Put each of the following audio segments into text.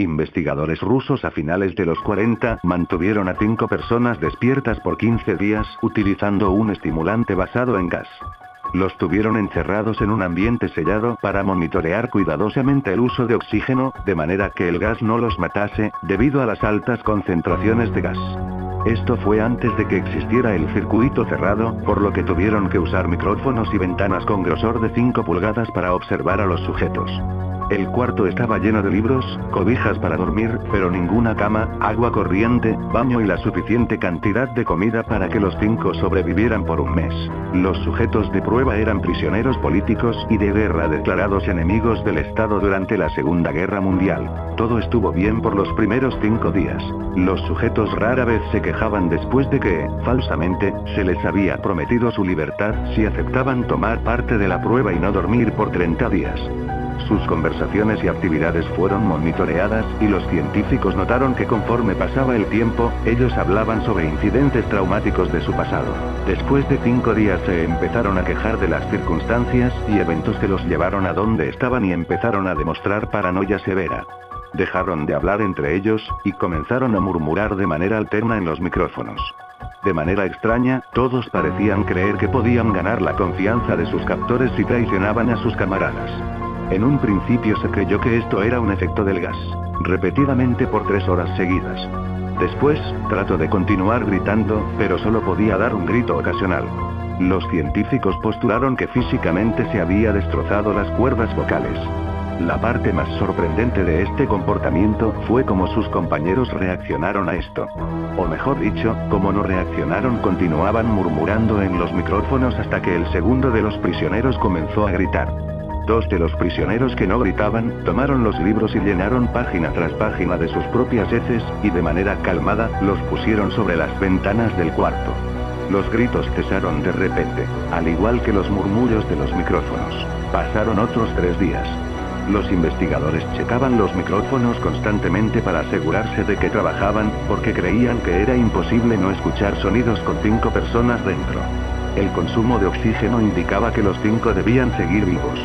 Investigadores rusos a finales de los 40 mantuvieron a 5 personas despiertas por 15 días utilizando un estimulante basado en gas. Los tuvieron encerrados en un ambiente sellado para monitorear cuidadosamente el uso de oxígeno, de manera que el gas no los matase, debido a las altas concentraciones de gas. Esto fue antes de que existiera el circuito cerrado, por lo que tuvieron que usar micrófonos y ventanas con grosor de 5 pulgadas para observar a los sujetos. El cuarto estaba lleno de libros, cobijas para dormir, pero ninguna cama, agua corriente, baño y la suficiente cantidad de comida para que los 5 sobrevivieran por un mes. Los sujetos de prueba eran prisioneros políticos y de guerra declarados enemigos del Estado durante la Segunda Guerra Mundial. Todo estuvo bien por los primeros 5 días. Los sujetos rara vez se quejaban después de que, falsamente, se les había prometido su libertad si aceptaban tomar parte de la prueba y no dormir por 30 días. Sus conversaciones y actividades fueron monitoreadas, y los científicos notaron que conforme pasaba el tiempo, ellos hablaban sobre incidentes traumáticos de su pasado. Después de 5 días se empezaron a quejar de las circunstancias y eventos que los llevaron a donde estaban y empezaron a demostrar paranoia severa. Dejaron de hablar entre ellos, y comenzaron a murmurar de manera alterna en los micrófonos. De manera extraña, todos parecían creer que podían ganar la confianza de sus captores si traicionaban a sus camaradas. En un principio se creyó que esto era un efecto del gas, repetidamente por 3 horas seguidas. Después, trató de continuar gritando, pero solo podía dar un grito ocasional. Los científicos postularon que físicamente se había destrozado las cuerdas vocales. La parte más sorprendente de este comportamiento fue cómo sus compañeros reaccionaron a esto. O mejor dicho, como no reaccionaron, continuaban murmurando en los micrófonos hasta que el segundo de los prisioneros comenzó a gritar. 2 de los prisioneros que no gritaban, tomaron los libros y llenaron página tras página de sus propias heces, y de manera calmada, los pusieron sobre las ventanas del cuarto. Los gritos cesaron de repente, al igual que los murmullos de los micrófonos. Pasaron otros 3 días. Los investigadores checaban los micrófonos constantemente para asegurarse de que trabajaban, porque creían que era imposible no escuchar sonidos con 5 personas dentro. El consumo de oxígeno indicaba que los 5 debían seguir vivos.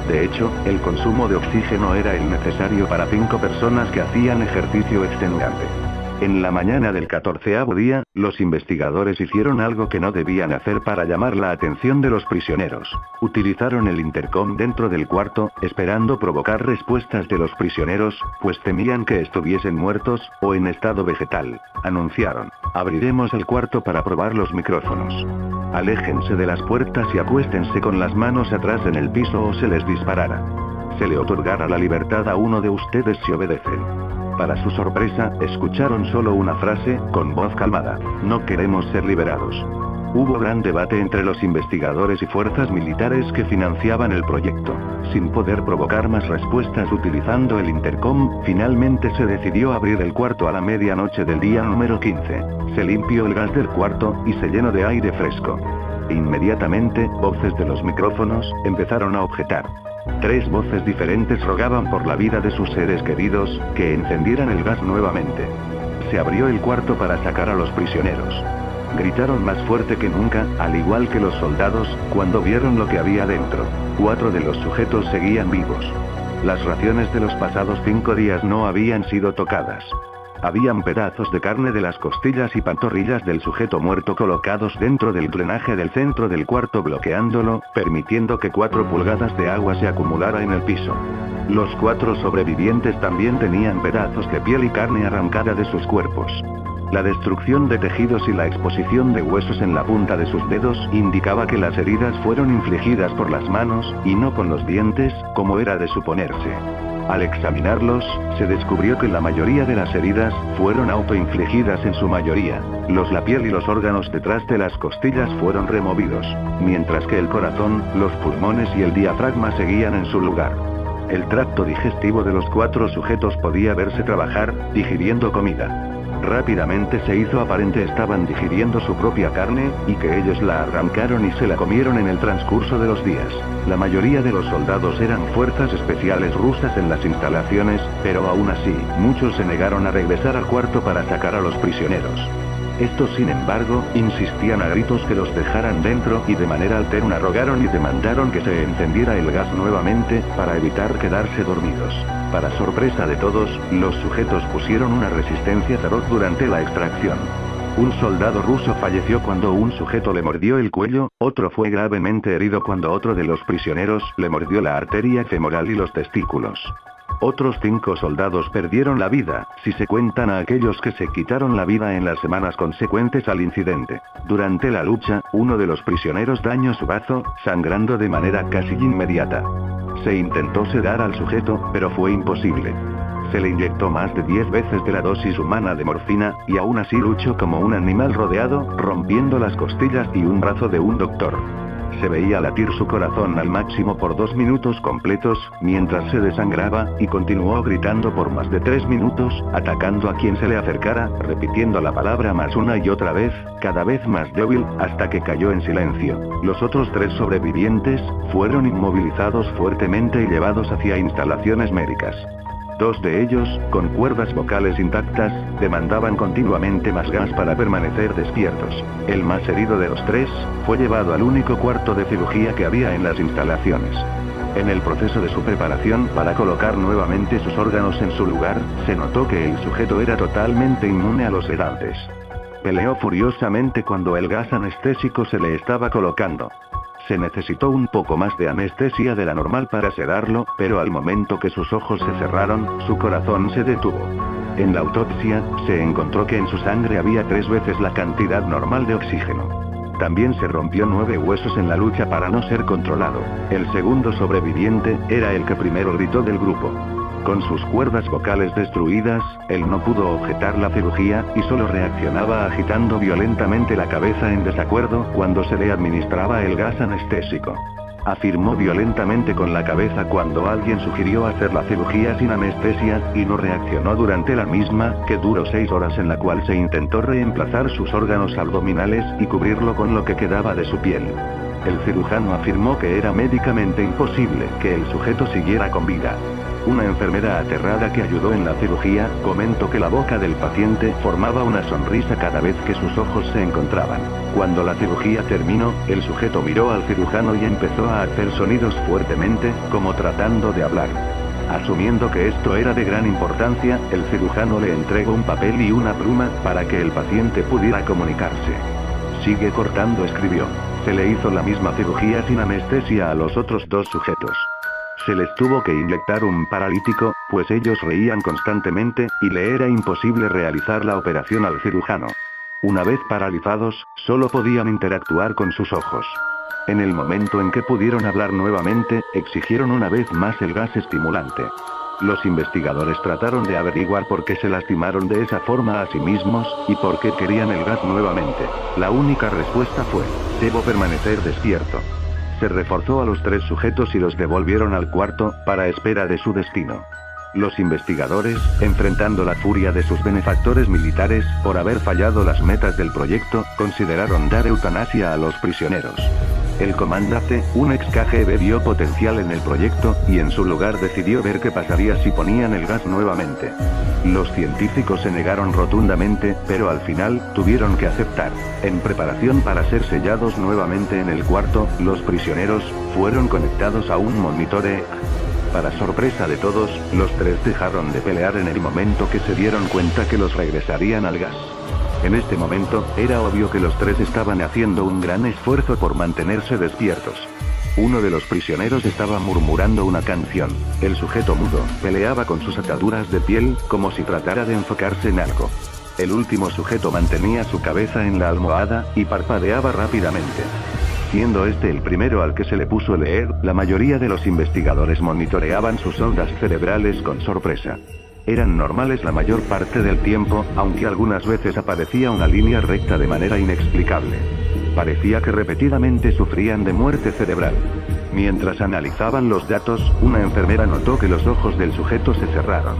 De hecho, el consumo de oxígeno era el necesario para 5 personas que hacían ejercicio extenuante. En la mañana del 14º día, los investigadores hicieron algo que no debían hacer para llamar la atención de los prisioneros. Utilizaron el intercom dentro del cuarto, esperando provocar respuestas de los prisioneros, pues temían que estuviesen muertos, o en estado vegetal. Anunciaron: abriremos el cuarto para probar los micrófonos. Aléjense de las puertas y acuéstense con las manos atrás en el piso o se les disparará. Se le otorgará la libertad a uno de ustedes si obedecen. Para su sorpresa, escucharon solo una frase, con voz calmada: no queremos ser liberados. Hubo gran debate entre los investigadores y fuerzas militares que financiaban el proyecto. Sin poder provocar más respuestas utilizando el intercom, finalmente se decidió abrir el cuarto a la medianoche del día número 15. Se limpió el gas del cuarto, y se llenó de aire fresco. Inmediatamente, voces de los micrófonos empezaron a objetar. 3 voces diferentes rogaban por la vida de sus seres queridos, que encendieran el gas nuevamente. Se abrió el cuarto para sacar a los prisioneros. Gritaron más fuerte que nunca, al igual que los soldados, cuando vieron lo que había dentro. 4 de los sujetos seguían vivos. Las raciones de los pasados 5 días no habían sido tocadas. Habían pedazos de carne de las costillas y pantorrillas del sujeto muerto colocados dentro del drenaje del centro del cuarto, bloqueándolo, permitiendo que 4 pulgadas de agua se acumulara en el piso. Los 4 sobrevivientes también tenían pedazos de piel y carne arrancada de sus cuerpos. La destrucción de tejidos y la exposición de huesos en la punta de sus dedos indicaba que las heridas fueron infligidas por las manos, y no con los dientes, como era de suponerse. Al examinarlos, se descubrió que la mayoría de las heridas fueron autoinfligidas en su mayoría. La piel y los órganos detrás de las costillas fueron removidos, mientras que el corazón, los pulmones y el diafragma seguían en su lugar. El tracto digestivo de los 4 sujetos podía verse trabajar, digiriendo comida. Rápidamente se hizo aparente estaban digiriendo su propia carne, y que ellos la arrancaron y se la comieron en el transcurso de los días. La mayoría de los soldados eran fuerzas especiales rusas en las instalaciones, pero aún así, muchos se negaron a regresar al cuarto para sacar a los prisioneros. Estos sin embargo, insistían a gritos que los dejaran dentro y de manera alterna rogaron y demandaron que se encendiera el gas nuevamente, para evitar quedarse dormidos. Para sorpresa de todos, los sujetos pusieron una resistencia feroz durante la extracción. Un soldado ruso falleció cuando un sujeto le mordió el cuello, otro fue gravemente herido cuando otro de los prisioneros le mordió la arteria femoral y los testículos. Otros 5 soldados perdieron la vida, si se cuentan a aquellos que se quitaron la vida en las semanas consecuentes al incidente. Durante la lucha, uno de los prisioneros dañó su brazo, sangrando de manera casi inmediata. Se intentó sedar al sujeto, pero fue imposible. Se le inyectó más de 10 veces de la dosis humana de morfina, y aún así luchó como un animal rodeado, rompiendo las costillas y un brazo de un doctor. Se veía latir su corazón al máximo por 2 minutos completos, mientras se desangraba, y continuó gritando por más de 3 minutos, atacando a quien se le acercara, repitiendo la palabra más una y otra vez, cada vez más débil, hasta que cayó en silencio. Los otros 3 sobrevivientes fueron inmovilizados fuertemente y llevados hacia instalaciones médicas. 2 de ellos, con cuerdas vocales intactas, demandaban continuamente más gas para permanecer despiertos. El más herido de los 3, fue llevado al único cuarto de cirugía que había en las instalaciones. En el proceso de su preparación para colocar nuevamente sus órganos en su lugar, se notó que el sujeto era totalmente inmune a los sedantes. Peleó furiosamente cuando el gas anestésico se le estaba colocando. Se necesitó un poco más de anestesia de la normal para sedarlo, pero al momento que sus ojos se cerraron, su corazón se detuvo. En la autopsia, se encontró que en su sangre había 3 veces la cantidad normal de oxígeno. También se rompió 9 huesos en la lucha para no ser controlado. El segundo sobreviviente, era el que primero gritó del grupo. Con sus cuerdas vocales destruidas, él no pudo objetar la cirugía, y solo reaccionaba agitando violentamente la cabeza en desacuerdo cuando se le administraba el gas anestésico. Afirmó violentamente con la cabeza cuando alguien sugirió hacer la cirugía sin anestesia, y no reaccionó durante la misma, que duró 6 horas en la cual se intentó reemplazar sus órganos abdominales y cubrirlo con lo que quedaba de su piel. El cirujano afirmó que era médicamente imposible que el sujeto siguiera con vida. Una enfermera aterrada que ayudó en la cirugía, comentó que la boca del paciente formaba una sonrisa cada vez que sus ojos se encontraban. Cuando la cirugía terminó, el sujeto miró al cirujano y empezó a hacer sonidos fuertemente, como tratando de hablar. Asumiendo que esto era de gran importancia, el cirujano le entregó un papel y una pluma, para que el paciente pudiera comunicarse. Sigue cortando, escribió. Se le hizo la misma cirugía sin anestesia a los otros 2 sujetos. Se les tuvo que inyectar un paralítico, pues ellos reían constantemente, y le era imposible realizar la operación al cirujano. Una vez paralizados, solo podían interactuar con sus ojos. En el momento en que pudieron hablar nuevamente, exigieron una vez más el gas estimulante. Los investigadores trataron de averiguar por qué se lastimaron de esa forma a sí mismos, y por qué querían el gas nuevamente. La única respuesta fue: debo permanecer despierto. Se reforzó a los 3 sujetos y los devolvieron al cuarto, para espera de su destino. Los investigadores, enfrentando la furia de sus benefactores militares, por haber fallado las metas del proyecto, consideraron dar eutanasia a los prisioneros. El comandante, un ex KGB, vio potencial en el proyecto, y en su lugar decidió ver qué pasaría si ponían el gas nuevamente. Los científicos se negaron rotundamente, pero al final, tuvieron que aceptar. En preparación para ser sellados nuevamente en el cuarto, los prisioneros fueron conectados a un monitor EEG. Para sorpresa de todos, los 3 dejaron de pelear en el momento que se dieron cuenta que los regresarían al gas. En este momento, era obvio que los 3 estaban haciendo un gran esfuerzo por mantenerse despiertos. Uno de los prisioneros estaba murmurando una canción. El sujeto mudo peleaba con sus ataduras de piel, como si tratara de enfocarse en algo. El último sujeto mantenía su cabeza en la almohada, y parpadeaba rápidamente. Siendo este el primero al que se le puso el EEG, la mayoría de los investigadores monitoreaban sus ondas cerebrales con sorpresa. Eran normales la mayor parte del tiempo, aunque algunas veces aparecía una línea recta de manera inexplicable. Parecía que repetidamente sufrían de muerte cerebral. Mientras analizaban los datos, una enfermera notó que los ojos del sujeto se cerraron.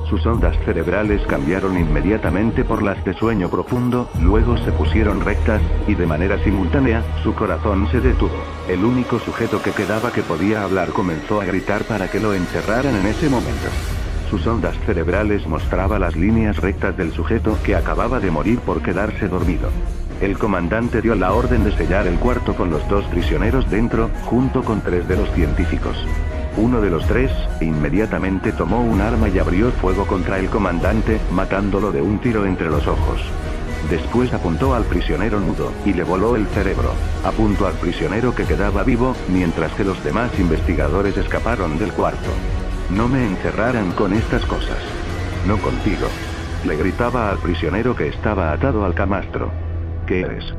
Sus ondas cerebrales cambiaron inmediatamente por las de sueño profundo, luego se pusieron rectas, y de manera simultánea, su corazón se detuvo. El único sujeto que quedaba que podía hablar comenzó a gritar para que lo encerraran en ese momento. Sus ondas cerebrales mostraba las líneas rectas del sujeto que acababa de morir por quedarse dormido. El comandante dio la orden de sellar el cuarto con los 2 prisioneros dentro, junto con 3 de los científicos. Uno de los 3, inmediatamente tomó un arma y abrió fuego contra el comandante, matándolo de un tiro entre los ojos. Después apuntó al prisionero nudo, y le voló el cerebro. Apuntó al prisionero que quedaba vivo, mientras que los demás investigadores escaparon del cuarto. No me encerraran con estas cosas. No contigo. Le gritaba al prisionero que estaba atado al camastro. ¿Qué eres?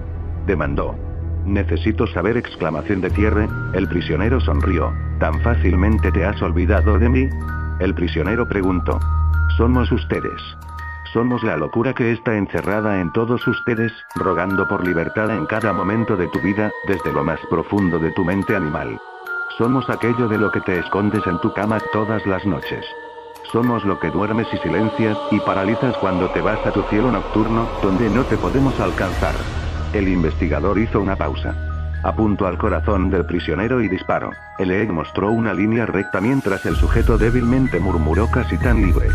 Demandó. Necesito saber, exclamación de cierre. El prisionero sonrió. ¿Tan fácilmente te has olvidado de mí? El prisionero preguntó. Somos ustedes. Somos la locura que está encerrada en todos ustedes, rogando por libertad en cada momento de tu vida, desde lo más profundo de tu mente animal. Somos aquello de lo que te escondes en tu cama todas las noches. Somos lo que duermes y silencias, y paralizas cuando te vas a tu cielo nocturno, donde no te podemos alcanzar. El investigador hizo una pausa. Apuntó al corazón del prisionero y disparó. El EEG mostró una línea recta mientras el sujeto débilmente murmuró casi tan libre.